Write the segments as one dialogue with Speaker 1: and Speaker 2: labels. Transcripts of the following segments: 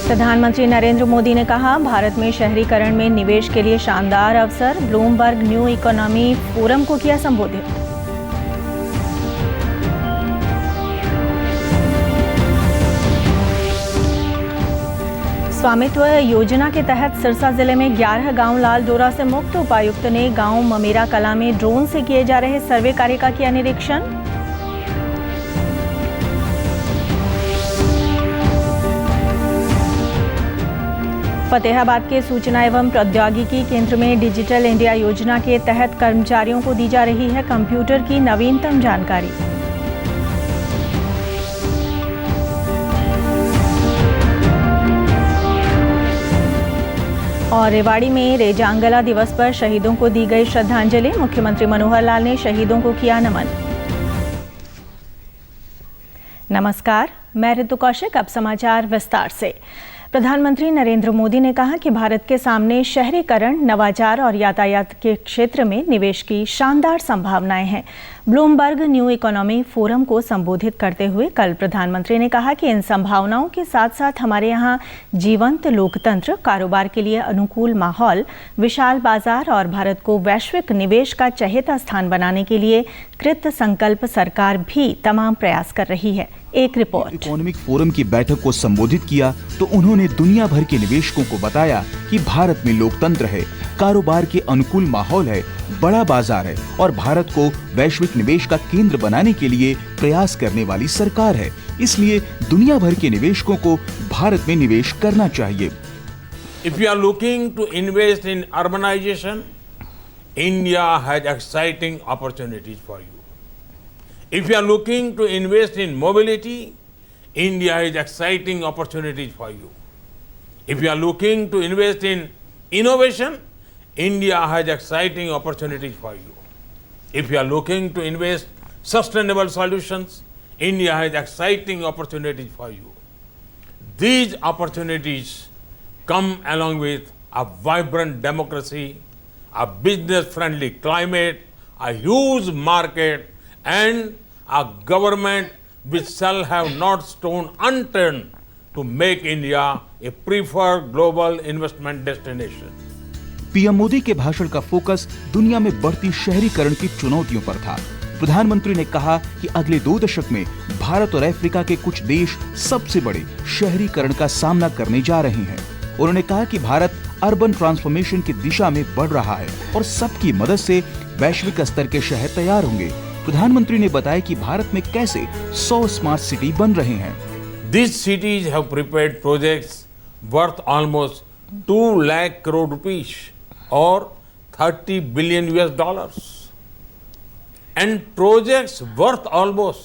Speaker 1: प्रधानमंत्री नरेंद्र मोदी ने कहा, भारत में शहरीकरण में निवेश के लिए शानदार अवसर। ब्लूमबर्ग न्यू इकोनॉमी फोरम को किया संबोधित। स्वामित्व योजना के तहत सिरसा जिले में 11 गांव लाल डोरा से मुक्त। उपायुक्त ने गांव ममेरा कला में ड्रोन से किए जा रहे सर्वे कार्य का किया निरीक्षण। फतेहाबाद के सूचना एवं प्रौद्योगिकी केंद्र में डिजिटल इंडिया योजना के तहत कर्मचारियों को दी जा रही है कंप्यूटर की नवीनतम जानकारी। और रेवाड़ी में रेजांगला दिवस पर शहीदों को दी गई श्रद्धांजलि। मुख्यमंत्री मनोहर लाल ने शहीदों को किया नमन। नमस्कार, मैं ऋतु कौशिक। अब समाचार विस्तार से। प्रधानमंत्री नरेंद्र मोदी ने कहा कि भारत के सामने शहरीकरण, नवाचार और यातायात के क्षेत्र में निवेश की शानदार संभावनाएं हैं। ब्लूमबर्ग न्यू इकोनॉमी फोरम को संबोधित करते हुए कल प्रधानमंत्री ने कहा कि इन संभावनाओं के साथ साथ हमारे यहाँ जीवंत लोकतंत्र, कारोबार के लिए अनुकूल माहौल, विशाल बाजार और भारत को वैश्विक निवेश का चहेता स्थान बनाने के लिए कृत संकल्प सरकार भी तमाम प्रयास कर रही है। एक रिपोर्ट।
Speaker 2: इकोनॉमिक फोरम की बैठक को संबोधित किया तो उन्होंने दुनिया भर के निवेशकों को बताया कि भारत में लोकतंत्र है, कारोबार के अनुकूल माहौल है, बड़ा बाजार है और भारत को वैश्विक निवेश का केंद्र बनाने के लिए प्रयास करने वाली सरकार है। इसलिए दुनिया भर के निवेशकों को भारत में निवेश करना चाहिए।
Speaker 3: If you are looking to invest in urbanization, India has exciting opportunities for you. If you are looking to invest in mobility, India has exciting opportunities for you. If you are looking to invest in innovation, India has exciting opportunities for you. If you are looking to invest sustainable solutions, India has exciting opportunities for you. These opportunities come along with a vibrant democracy, a business-friendly climate, a huge market, and a government which shall have not stone unturned to make India a preferred global investment destination.
Speaker 2: PM Modi के भाषण का focus दुनिया में बढ़ती शहरीकरण की चुनौतियों पर था। प्रधानमंत्री ने कहा कि अगले 2 दशक में भारत और अफ्रीका के कुछ देश सबसे बड़े शहरीकरण का सामना करने जा रहे हैं। उन्होंने कहा कि भारत अर्बन ट्रांसफॉर्मेशन की दिशा में बढ़ रहा है और सबकी मदद से वैश्विक स्तर के शहर तैयार होंगे। प्रधानमंत्री ने बताया कि भारत में कैसे 100 स्मार्ट सिटी बन रहे हैं।
Speaker 3: These cities have prepared projects worth almost 2 lakh crore rupees or $30 billion and projects worth almost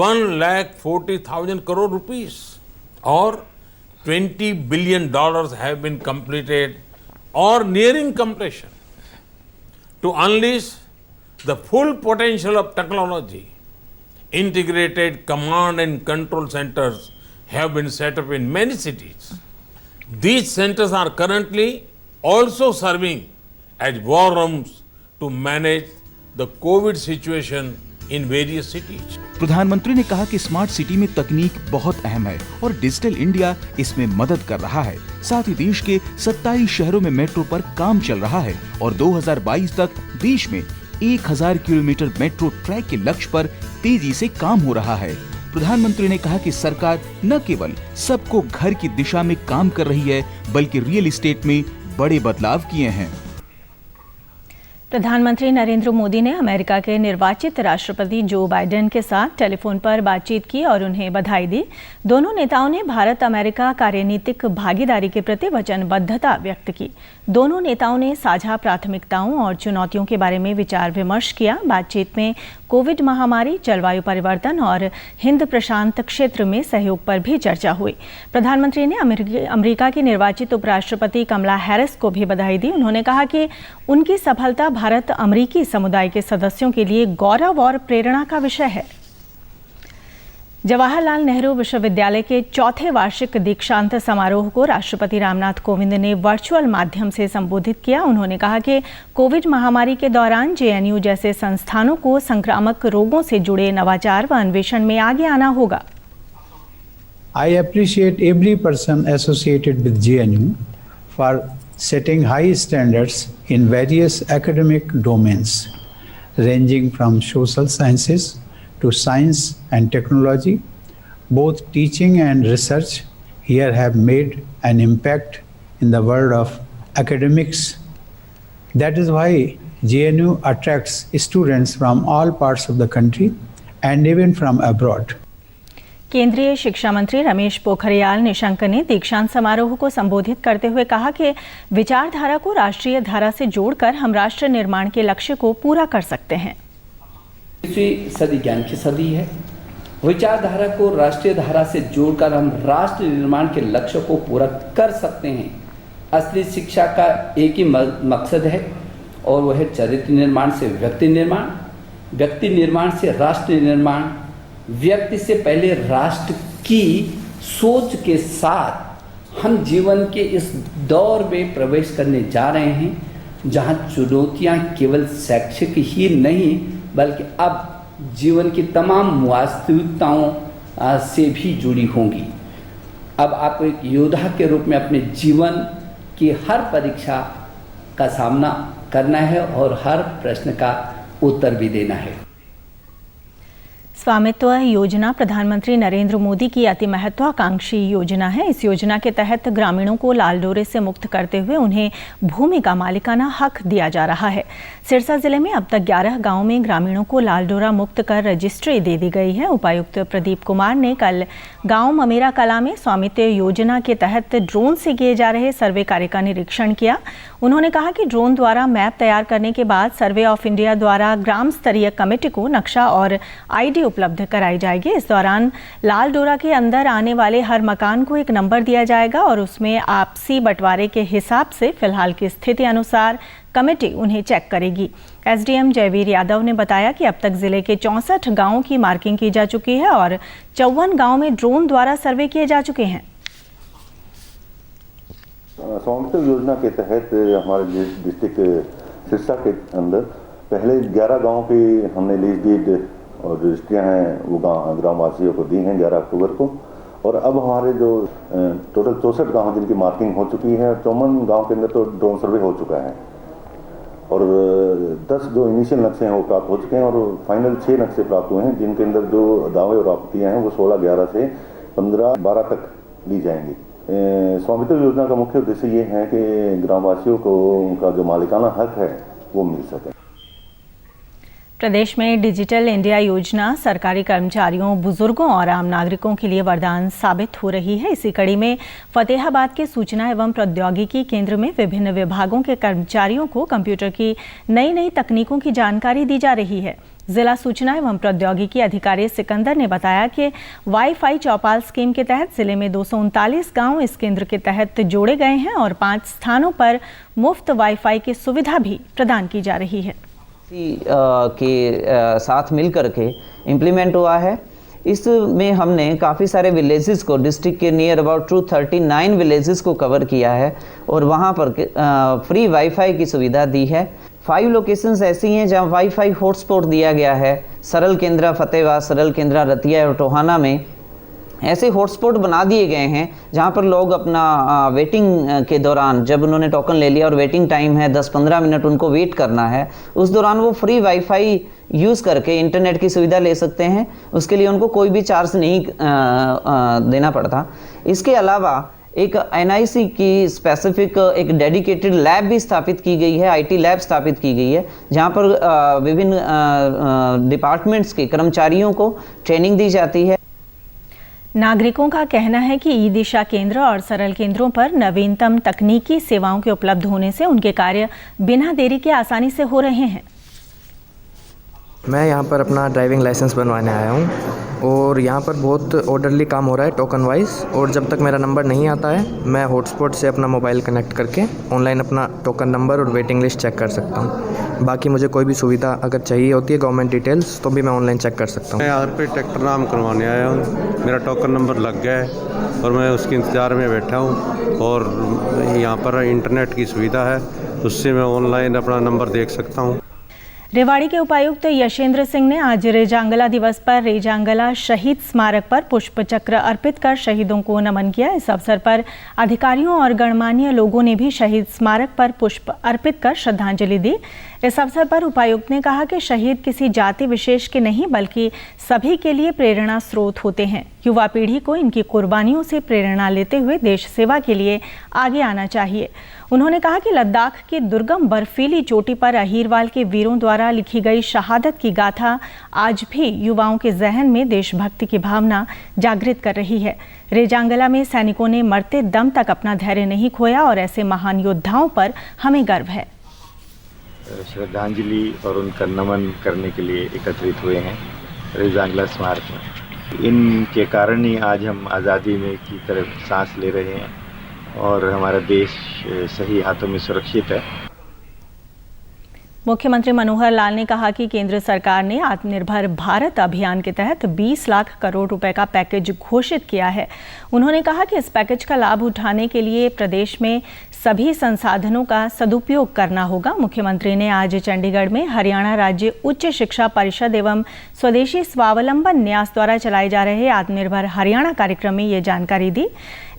Speaker 3: 1,40,000 crore rupees or $20 billion have been completed or nearing completion. To unleash the full potential of technology, integrated command and control centers have been set up in many cities. These centers are currently also serving as war rooms to manage the COVID situation in various cities.
Speaker 2: प्रधानमंत्री ने कहा कि smart city में तकनीक बहुत अहम है और डिजिटल इंडिया इसमें मदद कर रहा है। साथ ही देश के 27 शहरों में मेट्रो पर काम चल रहा है और 2022 तक देश में 1000 किलोमीटर मेट्रो ट्रैक के लक्ष्य पर तेजी से काम हो रहा है। प्रधानमंत्री ने कहा कि सरकार न केवल सबको घर की दिशा में काम कर रही है, बल्कि रियल एस्टेट में बड़े बदलाव किए हैं।
Speaker 1: प्रधानमंत्री नरेंद्र मोदी ने अमेरिका के निर्वाचित राष्ट्रपति जो बाइडेन के साथ टेलीफोन पर बातचीत की और उन्हें बधाई दी। दोनों नेताओं ने भारत अमेरिका कार्यनीतिक भागीदारी के प्रति वचनबद्धता व्यक्त की। दोनों नेताओं ने साझा प्राथमिकताओं और चुनौतियों के बारे में विचार विमर्श किया। बातचीत में कोविड महामारी, जलवायु परिवर्तन और हिंद प्रशांत क्षेत्र में सहयोग पर भी चर्चा हुई। प्रधानमंत्री ने अमेरिका की निर्वाचित उपराष्ट्रपति कमला हैरिस को भी बधाई दी। उन्होंने कहा कि उनकी सफलता भारत अमेरिकी समुदाय के सदस्यों के लिए गौरव और प्रेरणा का विषय है। जवाहरलाल नेहरू विश्वविद्यालय के चौथे वार्षिक दीक्षांत समारोह को राष्ट्रपति रामनाथ कोविंद ने वर्चुअल माध्यम से संबोधित किया। उन्होंने कहा कि कोविड महामारी के दौरान जेएनयू जैसे संस्थानों को संक्रामक रोगों से जुड़े नवाचार व अन्वेषण में आगे आना होगा।
Speaker 4: I appreciate every person associated with GNU for setting high standards in various academic domains, ranging from social sciences to science and technology. Both teaching and research here have made an impact in the world of academics. That is why GNU attracts students from all parts of the country and even from abroad.
Speaker 1: केंद्रीय शिक्षा मंत्री रमेश पोखरियाल निशंक ने दीक्षांत समारोह को संबोधित करते हुए कहा कि विचारधारा को राष्ट्रीय धारा से जोड़कर हम राष्ट्र निर्माण के लक्ष्य को पूरा कर सकते हैं।
Speaker 5: 20वीं सदी ज्ञान की सदी है। विचारधारा को राष्ट्रीय धारा से जोड़कर हम राष्ट्र निर्माण के लक्ष्य को पूरा कर सकते हैं। असली शिक्षा का एक ही मकसद है और वह है चरित्र निर्माण से व्यक्ति निर्माण, व्यक्ति निर्माण से राष्ट्र निर्माण, व्यक्ति से पहले राष्ट्र की सोच के साथ हम जीवन के इस दौर में प्रवेश करने जा रहे हैं जहां चुनौतियां केवल शैक्षिक ही नहीं बल्कि अब जीवन की तमाम वास्तविकताओं से भी जुड़ी होंगी। अब आपको एक योद्धा के रूप में अपने जीवन की हर परीक्षा का सामना करना है और हर प्रश्न का उत्तर भी देना है।
Speaker 1: स्वामित्व योजना प्रधानमंत्री नरेंद्र मोदी की अति महत्वाकांक्षी योजना है। इस योजना के तहत ग्रामीणों को लाल डोरे से मुक्त करते हुए उन्हें भूमि का मालिकाना हक दिया जा रहा है। सिरसा जिले में अब तक 11 गांवों में ग्रामीणों को लाल डोरा मुक्त कर रजिस्ट्री दे दी गई है। उपायुक्त प्रदीप कुमार ने कल गांव ममेरा कला में स्वामित्व योजना के तहत ड्रोन से किए जा रहे सर्वे कार्य का निरीक्षण किया। उन्होंने कहा कि ड्रोन द्वारा मैप तैयार करने के बाद सर्वे ऑफ इंडिया द्वारा ग्राम स्तरीय कमेटी को नक्शा और आईडी उपलब्ध कराई जाएगी। इस दौरान लाल डोरा के अंदर आने वाले हर मकान को एक नंबर दिया जाएगा और उसमें आपसी बंटवारे के हिसाब से फिलहाल की स्थिति अनुसार कमेटी उन्हें चेक करेगी। एसडीएम जयवीर यादव ने बताया कि अब तक जिले के 64 गांवों की मार्किंग की जा चुकी है और 54 गांव में ड्रोन द्वारा सर्वे किए जा चुके हैं।
Speaker 6: स्वामित्व योजना के तहत हमारे डिस्ट्रिक्ट सिरसा के अंदर पहले 11 गांवों की हमने लीज डीड और रजिस्ट्रियाँ हैं वो ग्रामवासियों को दी हैं 11 अक्टूबर को। और अब हमारे जो टोटल 64 गांव जिनकी मार्किंग हो चुकी है, 54 गांव के अंदर तो ड्रोन सर्वे हो चुका है और 10 जो इनिशियल नक्शे हैं वो प्राप्त हो चुके हैं और फाइनल 6 नक्शे प्राप्त हुए हैं जिनके अंदर जो दावे और आपत्तियाँ हैं वो 16/11 से 15/12 तक ली जाएंगी। स्वामित्व योजना का मुख्य उद्देश्य ये है कि ग्रामवासियों को उनका जो मालिकाना हक है वो मिल सके।
Speaker 1: प्रदेश में डिजिटल इंडिया योजना सरकारी कर्मचारियों, बुजुर्गों और आम नागरिकों के लिए वरदान साबित हो रही है। इसी कड़ी में फतेहाबाद के सूचना एवं प्रौद्योगिकी केंद्र में विभिन्न विभागों के कर्मचारियों को कंप्यूटर की नई तकनीकों की जानकारी दी जा रही है। जिला सूचना एवं प्रौद्योगिकी अधिकारी सिकंदर ने बताया कि वाईफाई चौपाल स्कीम के तहत जिले में 239 गांव इस केंद्र के तहत जोड़े गए हैं और 5 स्थानों पर मुफ्त वाईफाई की सुविधा भी प्रदान की जा रही है।
Speaker 7: के साथ मिलकर के इम्प्लीमेंट हुआ है। इसमें हमने काफ़ी सारे विलेजेस को डिस्ट्रिक्ट के नियर अबाउट 239 विलेजेस को कवर किया है और वहाँ पर फ्री वाईफाई की सुविधा दी है। 5 लोकेशंस ऐसी हैं जहाँ वाईफाई हॉटस्पॉट दिया गया है। सरल केंद्रा फतेहाबाद, सरल केंद्रा रतिया और टोहाना में ऐसे हॉटस्पॉट बना दिए गए हैं जहां पर लोग अपना वेटिंग के दौरान, जब उन्होंने टोकन ले लिया और वेटिंग टाइम है 10-15 मिनट उनको वेट करना है, उस दौरान वो फ्री वाईफाई यूज़ करके इंटरनेट की सुविधा ले सकते हैं। उसके लिए उनको कोई भी चार्ज नहीं देना पड़ता। इसके अलावा एक NIC की स्पेसिफिक एक डेडिकेटेड लैब भी स्थापित की गई है, IT लैब स्थापित की गई है जहां पर विभिन्न डिपार्टमेंट्स के कर्मचारियों को ट्रेनिंग दी जाती है।
Speaker 1: नागरिकों का कहना है कि ई-दिशा केंद्र और सरल केंद्रों पर नवीनतम तकनीकी सेवाओं के उपलब्ध होने से उनके कार्य बिना देरी के आसानी से हो रहे हैं।
Speaker 8: मैं यहाँ पर अपना ड्राइविंग लाइसेंस बनवाने आया हूँ और यहाँ पर बहुत ऑर्डरली काम हो रहा है टोकन वाइज, और जब तक मेरा नंबर नहीं आता है मैं हॉटस्पॉट से अपना मोबाइल कनेक्ट करके ऑनलाइन अपना टोकन नंबर और वेटिंग लिस्ट चेक कर सकता हूँ। बाकी मुझे कोई भी सुविधा अगर चाहिए होती है गवर्नमेंट डिटेल्स तो भी मैं ऑनलाइन चेक कर सकता हूँ।
Speaker 9: मैं यहाँ पे ट्रैक्टर नाम करवाने आया हूँ, मेरा टोकन नंबर लग गया है और मैं उसके इंतज़ार में बैठा हूँ और यहाँ पर इंटरनेट की सुविधा है, उससे मैं ऑनलाइन अपना नंबर देख सकता हूँ।
Speaker 1: रेवाड़ी के उपायुक्त यशेंद्र सिंह ने आज रेजांगला दिवस पर रेजांगला शहीद स्मारक पर पुष्प चक्र अर्पित कर शहीदों को नमन किया। इस अवसर पर अधिकारियों और गणमान्य लोगों ने भी शहीद स्मारक पर पुष्प अर्पित कर श्रद्धांजलि दी। इस अवसर पर उपायुक्त ने कहा कि शहीद किसी जाति विशेष के नहीं बल्कि सभी के लिए प्रेरणा स्रोत होते हैं। युवा पीढ़ी को इनकी कुर्बानियों से प्रेरणा लेते हुए देश सेवा के लिए आगे आना चाहिए। उन्होंने कहा कि लद्दाख की दुर्गम बर्फीली चोटी पर अहीरवाल के वीरों द्वारा लिखी गई शहादत की गाथा आज भी युवाओं के जहन में देशभक्ति की भावना जागृत कर रही है। रेजांगला में सैनिकों ने मरते दम तक अपना धैर्य नहीं खोया और ऐसे महान योद्धाओं पर हमें गर्व है।
Speaker 10: श्रद्धांजलि और उनका नमन करने के लिए एकत्रित हुए हैं रेजांगला स्मारक में। इनके कारण ही आज हम आज़ादी में की तरफ सांस ले रहे हैं और हमारा देश सही हाथों में सुरक्षित है।
Speaker 1: मुख्यमंत्री मनोहर लाल ने कहा कि केंद्र सरकार ने आत्मनिर्भर भारत अभियान के तहत 20 लाख करोड़ रुपए का पैकेज घोषित किया है। उन्होंने कहा कि इस पैकेज का लाभ उठाने के लिए प्रदेश में सभी संसाधनों का सदुपयोग करना होगा। मुख्यमंत्री ने आज चंडीगढ़ में हरियाणा राज्य उच्च शिक्षा परिषद एवं स्वदेशी स्वावलंबन न्यास द्वारा चलाए जा रहे आत्मनिर्भर हरियाणा कार्यक्रम में ये जानकारी दी।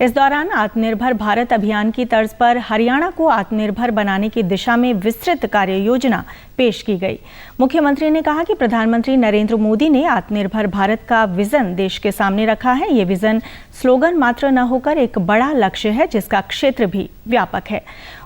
Speaker 1: इस दौरान आत्मनिर्भर भारत अभियान की तर्ज पर हरियाणा को आत्मनिर्भर बनाने की दिशा में विस्तृत कार्य योजना पेश की गई। मुख्यमंत्री ने कहा कि प्रधानमंत्री नरेंद्र मोदी ने आत्मनिर्भर भारत का विजन देश के सामने रखा है। ये विजन स्लोगन मात्र न होकर एक बड़ा लक्ष्य है जिसका क्षेत्र भी व्यापक है।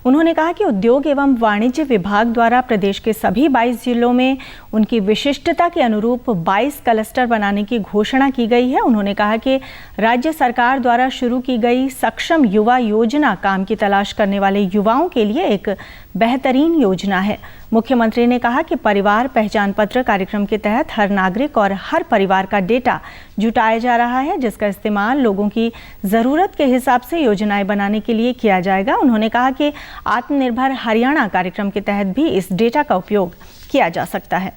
Speaker 1: उन्होंने कहा कि उद्योग एवं वाणिज्य विभाग द्वारा प्रदेश के सभी 22 जिलों में उनकी विशिष्टता के अनुरूप 22 क्लस्टर बनाने की घोषणा की गई है। उन्होंने कहा कि राज्य सरकार द्वारा शुरू की गई सक्षम युवा योजना काम की तलाश करने वाले युवाओं के लिए एक बेहतरीन योजना है। मुख्यमंत्री ने कहा कि परिवार पहचान पत्र कार्यक्रम के तहत हर नागरिक और हर परिवार का डेटा जुटाया जा रहा है जिसका इस्तेमाल लोगों की ज़रूरत के हिसाब से योजनाएं बनाने के लिए किया जाएगा। उन्होंने कहा कि आत्मनिर्भर हरियाणा कार्यक्रम के तहत भी इस डेटा का उपयोग किया जा सकता है।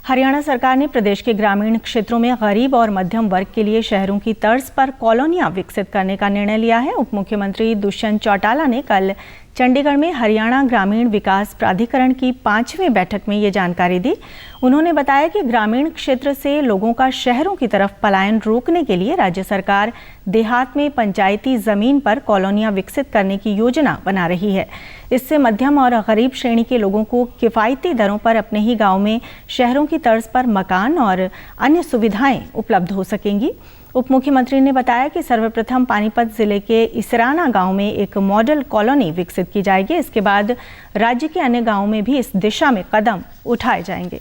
Speaker 1: हरियाणा सरकार ने प्रदेश के ग्रामीण क्षेत्रों में गरीब और मध्यम वर्ग के लिए शहरों की तर्ज पर कॉलोनियां विकसित करने का निर्णय लिया है। उप मुख्यमंत्री दुष्यंत चौटाला ने कल चंडीगढ़ में हरियाणा ग्रामीण विकास प्राधिकरण की 5वीं बैठक में ये जानकारी दी। उन्होंने बताया कि ग्रामीण क्षेत्र से लोगों का शहरों की तरफ पलायन रोकने के लिए राज्य सरकार देहात में पंचायती जमीन पर कॉलोनियां विकसित करने की योजना बना रही है। इससे मध्यम और गरीब श्रेणी के लोगों को किफ़ायती दरों पर अपने ही गांव में शहरों की तर्ज पर मकान और अन्य सुविधाएं उपलब्ध हो सकेंगी। उप मुख्यमंत्री ने बताया कि सर्वप्रथम पानीपत जिले के इसराना गांव में एक मॉडल कॉलोनी विकसित की जाएगी। इसके बाद राज्य के अन्य गांवों में भी इस दिशा में कदम उठाए जाएंगे।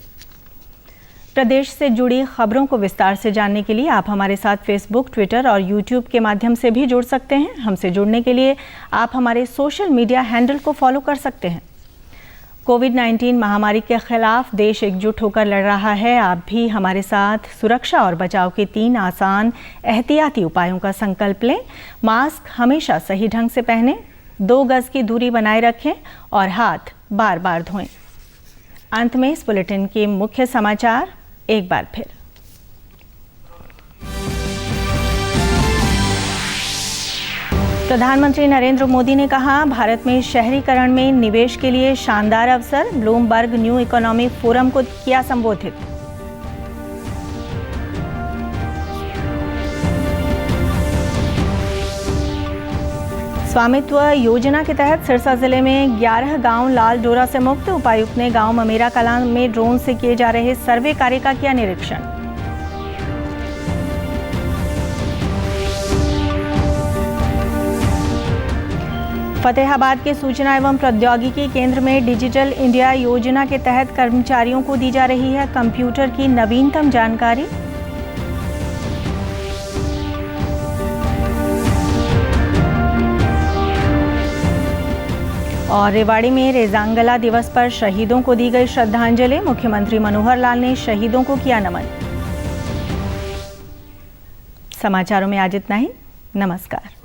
Speaker 1: प्रदेश से जुड़ी खबरों को विस्तार से जानने के लिए आप हमारे साथ फेसबुक, ट्विटर और यूट्यूब के माध्यम से भी जुड़ सकते हैं। हमसे जुड़ने के लिए आप हमारे सोशल मीडिया हैंडल को फॉलो कर सकते हैं। कोविड-19 महामारी के खिलाफ देश एकजुट होकर लड़ रहा है। आप भी हमारे साथ सुरक्षा और बचाव के 3 आसान एहतियाती उपायों का संकल्प लें। मास्क हमेशा सही ढंग से पहनें, 2 गज की दूरी बनाए रखें और हाथ बार-बार धोएं। अंत में इस बुलेटिन के मुख्य समाचार एक बार फिर। प्रधानमंत्री नरेंद्र मोदी ने कहा, भारत में शहरीकरण में निवेश के लिए शानदार अवसर। ब्लूमबर्ग न्यू इकोनॉमिक फोरम को किया संबोधित। स्वामित्व योजना के तहत सिरसा जिले में 11 गांव लाल डोरा से मुक्त। उपायुक्त ने गांव ममेरा कलां में ड्रोन से किए जा रहे सर्वे कार्य का किया निरीक्षण। फतेहाबाद के सूचना एवं प्रौद्योगिकी केंद्र में डिजिटल इंडिया योजना के तहत कर्मचारियों को दी जा रही है कंप्यूटर की नवीनतम जानकारी। और रेवाड़ी में रेजांगला दिवस पर शहीदों को दी गई श्रद्धांजलि। मुख्यमंत्री मनोहर लाल ने शहीदों को किया नमन। समाचारों में आज इतना ही। नमस्कार।